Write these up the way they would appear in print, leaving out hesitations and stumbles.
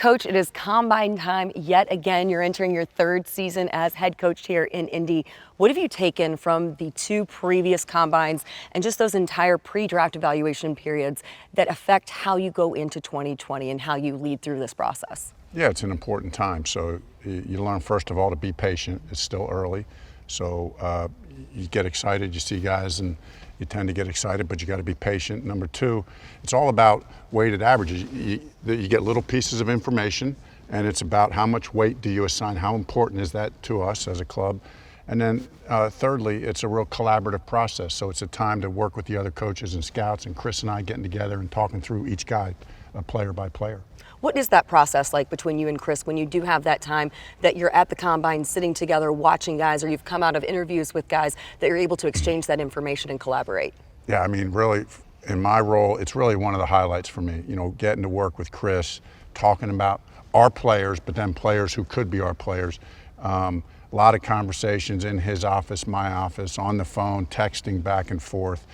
Coach, it is combine time yet again. You're entering your third season as head coach here in Indy. What have you taken from the two previous combines and just those entire pre-draft evaluation periods that affect how you go into 2020 and how you lead through this process? Yeah, it's an important time. So you learn, first of all, to be patient. It's still early. So you get excited, you see guys, and you tend to get excited, but you got to be patient. Number two, it's all about weighted averages. You get little pieces of information, and it's about how much weight do you assign, how important is that to us as a club. And then thirdly, it's a real collaborative process. So it's a time to work with the other coaches and scouts, and Chris and I getting together and talking through each guy, player by player. What is that process like between you and Chris when you do have that time that you're at the combine sitting together watching guys, or you've come out of interviews with guys, that you're able to exchange that information and collaborate? Yeah, I mean, really, in my role, it's really one of the highlights for me, you know, getting to work with Chris, talking about our players, but then players who could be our players. A lot of conversations in his office, my office, on the phone, texting back and forth.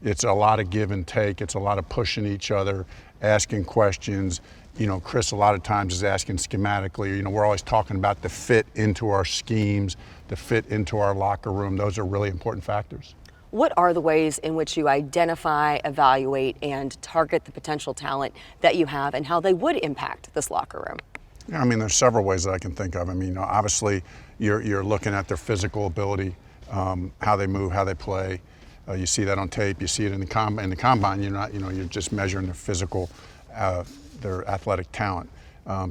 It's a lot of give and take. It's a lot of pushing each other, asking questions. You know, Chris a lot of times is asking schematically. You know, we're always talking about the fit into our schemes, the fit into our locker room. Those are really important factors. What are the ways in which you identify, evaluate, and target the potential talent that you have and how they would impact this locker room? Yeah, I mean, there's several ways that I can think of. I mean, obviously, you're looking at their physical ability, how they move, how they play. You see that on tape. You see it in the combine. You're not, you're just measuring their physical, their athletic talent.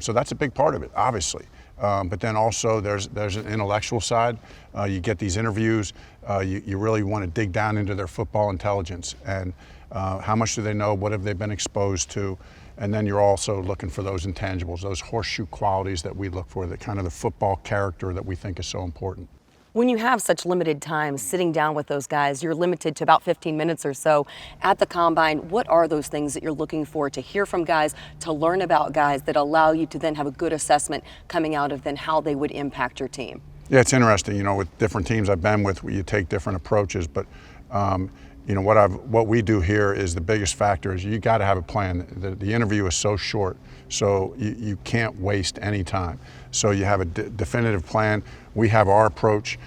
So that's a big part of it, obviously. But then also there's an intellectual side. You get these interviews. You really want to dig down into their football intelligence and how much do they know? What have they been exposed to? And then you're also looking for those intangibles, those horseshoe qualities that we look for, the kind of the football character that we think is so important. When you have such limited time sitting down with those guys, you're limited to about 15 minutes or so at the combine. What are those things that you're looking for to hear from guys, to learn about guys that allow you to then have a good assessment coming out of then how they would impact your team? Yeah, it's interesting. You know, with different teams I've been with, you take different approaches, but you know, what we do here is the biggest factor is you got to have a plan. The interview is so short, so you can't waste any time. So you have a definitive plan. We have our approach.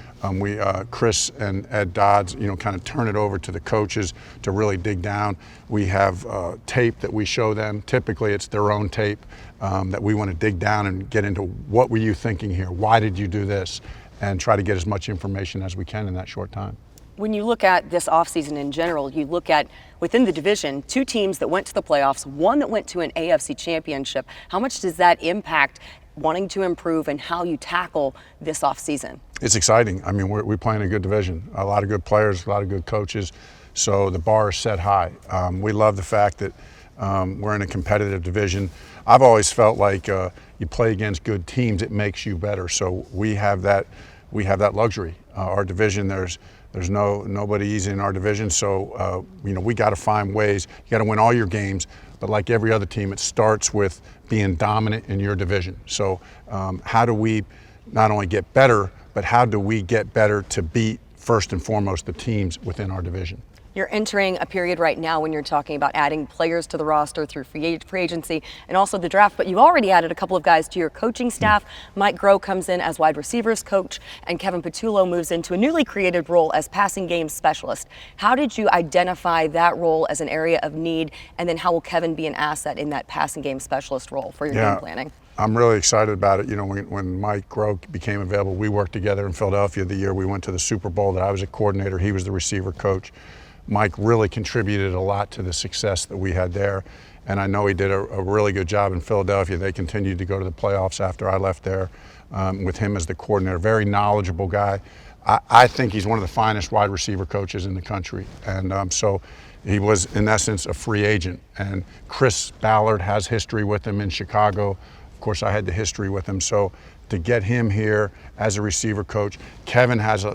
Chris and Ed Dodds, kind of turn it over to the coaches to really dig down. We have tape that we show them. Typically, it's their own tape that we want to dig down and get into what were you thinking here? Why did you do this? And try to get as much information as we can in that short time. When you look at this offseason in general, you look at within the division, two teams that went to the playoffs, one that went to an AFC championship. How much does that impact wanting to improve and how you tackle this offseason? It's exciting. I mean, we're playing a good division, a lot of good players, a lot of good coaches. So the bar is set high. We love the fact that we're in a competitive division. I've always felt like you play against good teams, it makes you better. So we have that luxury. Our division, there's nobody easy in our division, so we got to find ways. You got to win all your games, but like every other team, it starts with being dominant in your division. So how do we not only get better, but how do we get better to beat, first and foremost, the teams within our division? You're entering a period right now when you're talking about adding players to the roster through free agency and also the draft, but you've already added a couple of guys to your coaching staff. Mike Groh comes in as wide receivers coach, and Kevin Petula moves into a newly created role as passing game specialist. How did you identify that role as an area of need, and then how will Kevin be an asset in that passing game specialist role for your game planning? I'm really excited about it. You know, when Mike Groh became available, we worked together in Philadelphia the year we went to the Super Bowl that I was a coordinator. He was the receiver coach. Mike really contributed a lot to the success that we had there, and I know he did a really good job in Philadelphia. They continued to go to the playoffs after I left there with him as the coordinator. Very knowledgeable guy. I think he's one of the finest wide receiver coaches in the country, and so he was, in essence, a free agent. And Chris Ballard has history with him in Chicago. Of course, I had the history with him, so to get him here as a receiver coach. Kevin has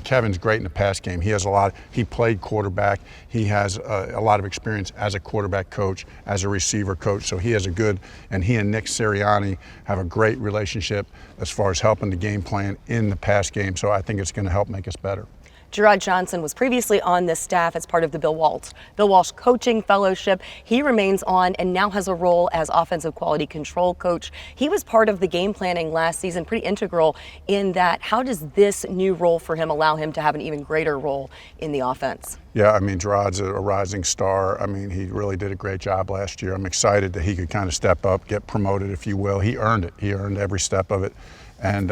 Kevin's great in the pass game. He played quarterback. He has a lot of experience as a quarterback coach, as a receiver coach. So he and Nick Sirianni have a great relationship as far as helping the game plan in the pass game. So I think it's going to help make us better. Jerrod Johnson was previously on this staff as part of the Bill Walsh Coaching Fellowship. He remains on and now has a role as offensive quality control coach. He was part of the game planning last season, pretty integral in that. How does this new role for him allow him to have an even greater role in the offense? Yeah, I mean, Jerrod's a rising star. I mean, he really did a great job last year. I'm excited that he could kind of step up, get promoted, if you will. He earned it. He earned every step of it. And,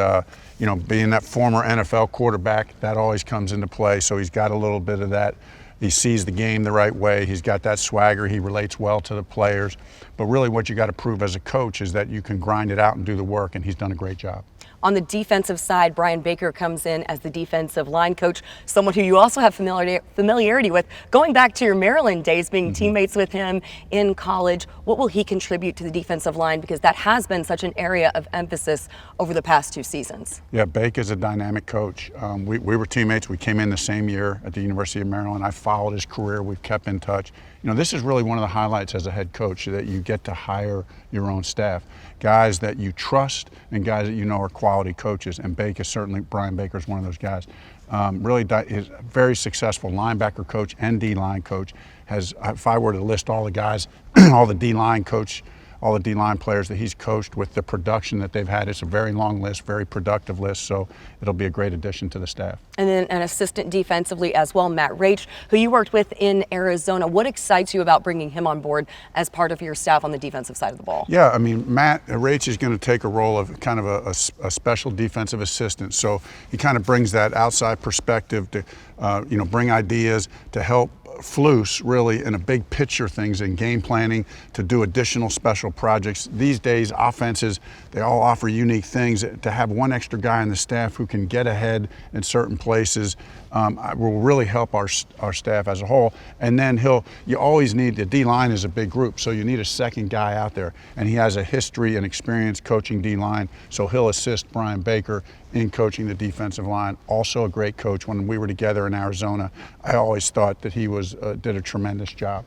you know, being that former NFL quarterback, that always comes into play. So he's got a little bit of that. He sees the game the right way. He's got that swagger. He relates well to the players. But really what you got to prove as a coach is that you can grind it out and do the work, and he's done a great job. On the defensive side, Brian Baker comes in as the defensive line coach, someone who you also have familiarity with. Going back to your Maryland days, being teammates with him in college, what will he contribute to the defensive line? Because that has been such an area of emphasis over the past 2 seasons. Yeah, Baker's a dynamic coach. We were teammates. We came in the same year at the University of Maryland. I followed his career. We've kept in touch. You know, this is really one of the highlights as a head coach, that you get to hire your own staff. Guys that you trust and guys that you know are quality coaches, and Baker, certainly Brian Baker is one of those guys. Really is a very successful linebacker coach and D-line coach. If I were to list all the guys, all the D-line players that he's coached with the production that they've had, it's a very long list, very productive list, so it'll be a great addition to the staff. And then an assistant defensively as well, Matt Reich, who you worked with in Arizona. What excites you about bringing him on board as part of your staff on the defensive side of the ball? Yeah, I mean, Matt Reich is going to take a role of kind of a special defensive assistant, so he kind of brings that outside perspective to you know, bring ideas to help Flus really in a big picture things in game planning, to do additional special projects. These days offenses, they all offer unique things. To have one extra guy on the staff who can get ahead in certain places will really help our staff as a whole. And then you always need, the D-line is a big group, so you need a second guy out there, and he has a history and experience coaching D-line, so he'll assist Brian Baker in coaching the defensive line. Also a great coach. When we were together in Arizona, I always thought that he did a tremendous job.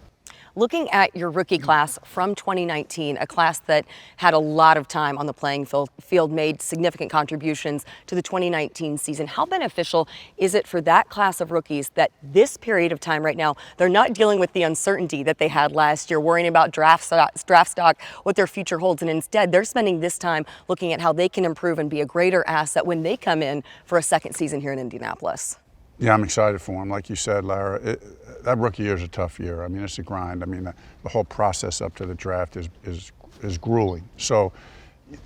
Looking at your rookie class from 2019, a class that had a lot of time on the playing field, made significant contributions to the 2019 season, how beneficial is it for that class of rookies that this period of time right now, they're not dealing with the uncertainty that they had last year, worrying about draft stock, what their future holds, and instead they're spending this time looking at how they can improve and be a greater asset when they come in for a second season here in Indianapolis? Yeah, I'm excited for him. Like you said, Larra, that rookie year is a tough year. I mean, it's a grind. I mean, the whole process up to the draft is grueling. So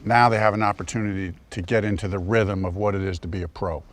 now they have an opportunity to get into the rhythm of what it is to be a pro.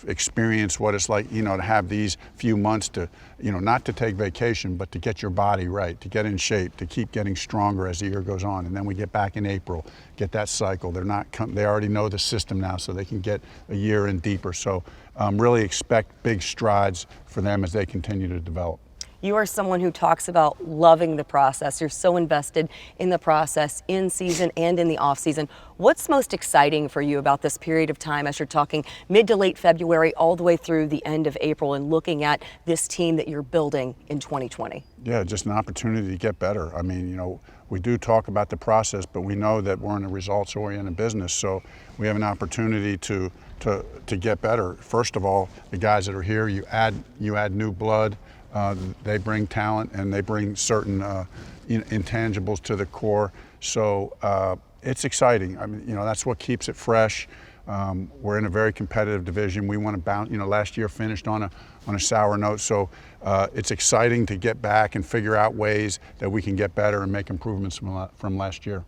Experience what it's like, you know, to have these few months to, you know, not to take vacation, but to get your body right, to get in shape, to keep getting stronger as the year goes on. And then we get back in April, get that cycle. They already know the system now, so they can get a year in deeper. So really expect big strides for them as they continue to develop. You are someone who talks about loving the process. You're so invested in the process in season and in the off season. What's most exciting for you about this period of time as you're talking mid to late February all the way through the end of April and looking at this team that you're building in 2020? Yeah, just an opportunity to get better. I mean, you know, we do talk about the process, but we know that we're in a results-oriented business, so we have an opportunity to get better. First of all, the guys that are here, you add new blood. They bring talent and they bring certain intangibles to the core. So it's exciting. I mean, you know, that's what keeps it fresh. We're in a very competitive division. We want to bounce. You know, last year finished on a sour note. So it's exciting to get back and figure out ways that we can get better and make improvements from last year.